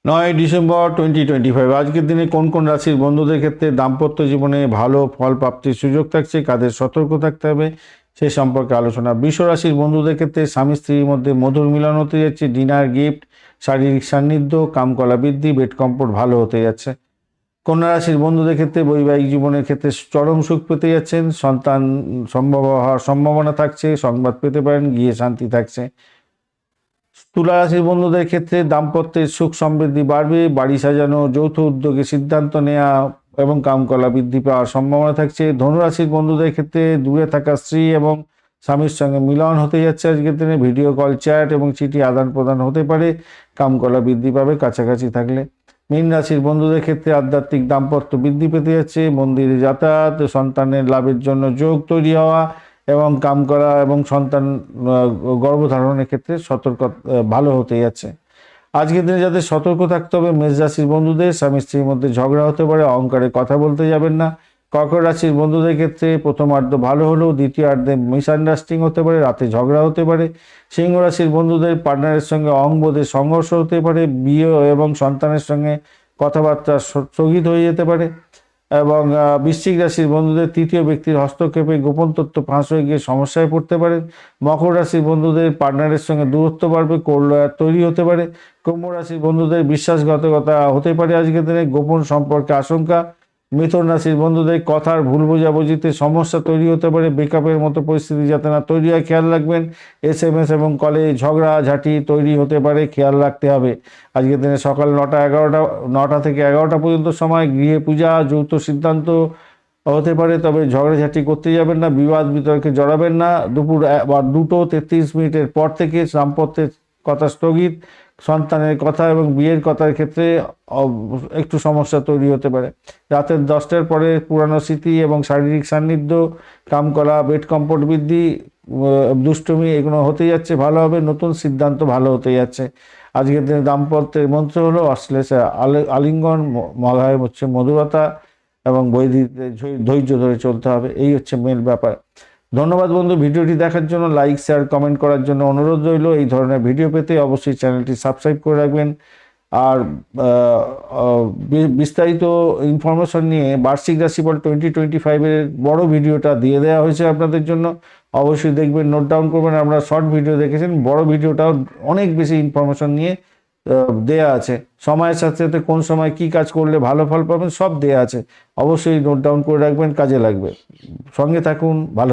9 December 2025 আজকের দিনে কোন কোন রাশির বন্ধুদের ক্ষেত্রে দাম্পত্য জীবনে ভালো ফল প্রাপ্তির সুযোগ থাকছে, কাদের সতর্ক থাকতে হবে সে সম্পর্কে আলোচনা। বৃষ রাশির বন্ধুদের ক্ষেত্রে স্বামী স্ত্রীর মধ্যে মধুর মিলন হতে যাচ্ছে, ডিনার গিফট, শারীরিক সান্নিধ্য, কামকলা বৃদ্ধি, বেড কমফোর্ট ভালো হতে যাচ্ছে। কন্যা রাশির বন্ধুদের ক্ষেত্রে বৈবাহিক জীবনের ক্ষেত্রে চরম সুখ পেতে যাচ্ছেন, সন্তান সম্ভব হওয়ার সম্ভাবনা থাকছে, সংবাদ পেতে পারেন, গিয়ে শান্তি থাকছে। তুলা রাশির বন্ধুদের ক্ষেত্রে দাম্পত্যের সুখ সমৃদ্ধি বাড়বে, বাড়ি সাজানো, যৌথ উদ্যোগে সিদ্ধান্ত নেওয়া এবং কামকলা বৃদ্ধি পাওয়ার সম্ভাবনা থাকছে। ধনুরাশির বন্ধুদের ক্ষেত্রে দূরে থাকা স্ত্রী এবং স্বামীর সঙ্গে মিলন হতে যাচ্ছে আজকের দিনে, ভিডিও কল, চ্যাট এবং চিঠি আদান প্রদান হতে পারে, কামকলা বৃদ্ধি পাবে কাছাকাছি থাকলে। মীন রাশির বন্ধুদের ক্ষেত্রে আধ্যাত্মিক দাম্পত্য বৃদ্ধি পেতে যাচ্ছে, মন্দিরে যাতায়াত, সন্তানের লাভের জন্য যোগ তৈরি হওয়া এবং কাম করা এবং সন্তান গর্ভধারণের ক্ষেত্রে সতর্ক ভালো হতে যাচ্ছে। আজকের দিনে যাদের সতর্ক থাকতে হবে, মেষ রাশির বন্ধুদের স্বামী স্ত্রীর মধ্যে ঝগড়া হতে পারে, অহংকারে কথা বলতে যাবেন না। কর্কট রাশির বন্ধুদের ক্ষেত্রে প্রথমার্ধ ভালো হলেও দ্বিতীয়ার্ধে মিসআন্ডারস্ট্যান্ডিং হতে পারে, রাতে ঝগড়া হতে পারে। সিংহ রাশির বন্ধুদের পার্টনারের সঙ্গে অহংবোধে সংঘর্ষ হতে পারে, বিয়ে এবং সন্তানের সঙ্গে কথাবার্তা স্থগিত হয়ে যেতে পারে। এবং বৃশ্চিক রাশির বন্ধুদের তৃতীয় ব্যক্তির হস্তক্ষেপে গোপন তথ্য ফাঁস হয়ে গিয়ে সমস্যায় পড়তে পারেন। মকর রাশির বন্ধুদের পার্টনারের সঙ্গে দূরত্ব বাড়বে, কোল্ড তৈরি হতে পারে। কুম্ভ রাশির বন্ধুদের বিশ্বাসঘাতকতা হতে পারে আজকের দিনে, গোপন সম্পর্কে আশঙ্কা। মিথুন রাশির বন্ধুদের কথার ভুল বোঝাবুঝিতে সমস্যা তৈরি হতে পারে, ব্রেকআপের মতো পরিস্থিতি যাতে না তৈরি হয় খেয়াল রাখবেন। SMS এবং কলে ঝগড়াঝাঁটি তৈরি হতে পারে, খেয়াল রাখতে হবে। আজকের দিনে সকাল 9টা থেকে 11টা পর্যন্ত সময়, গৃহে পূজা, যৌথ সিদ্ধান্ত হতে পারে, তবে ঝগড়াঝাঁটি করতে যাবেন না, বিবাদ বিতর্কে জড়াবেন না। দুপুর 2:33 পর থেকে দাম্পত্যের কথা স্থগিত, সন্তানের কথা এবং বিয়ের কথার ক্ষেত্রে একটু সমস্যা তৈরি হতে পারে। রাতের 10টার পরে পুরানো স্মৃতি এবং শারীরিক সান্নিধ্য, কাম করা, বেড কমফোর্ট বৃদ্ধি, দুষ্টুমি এগুলো হতে যাচ্ছে, ভালো হবে। নতুন সিদ্ধান্ত ভালো হতে যাচ্ছে। আজকের দিনে দাম্পত্যের মন্ত্র হলো অশ্লেষা, আলিঙ্গন, মলয় হচ্ছে মধুরতা এবং বৈদিতে ধৈর্য ধরে চলতে হবে। এই হচ্ছে মেন ব্যাপার। ধন্যবাদ বন্ধু, ভিডিওটি দেখার জন্য। লাইক, শেয়ার, কমেন্ট করার জন্য অনুরোধ রইল। এই ধরনের ভিডিও পেতে অবশ্যই চ্যানেলটি সাবস্ক্রাইব করে রাখবেন। আর বিস্তারিত ইনফরমেশন নিয়ে বার্ষিক রাশিফল 2025-এর বড় ভিডিওটা দিয়ে দেওয়া হয়েছে আপনাদের জন্য, অবশ্যই দেখবেন, নোট ডাউন করবেন। আমরা শর্ট ভিডিও দেখেছেন, বড় ভিডিওটাও অনেক বেশি ইনফরমেশন নিয়ে দেয়া আছে। সময়ের সাথে সাথে কোন সময় কি কাজ করলে ভালো ফল পাবেন সব দেয়া আছে, অবশ্যই নোট ডাউন করে রাখবেন, কাজে লাগবে। সঙ্গে থাকুন, ভালো।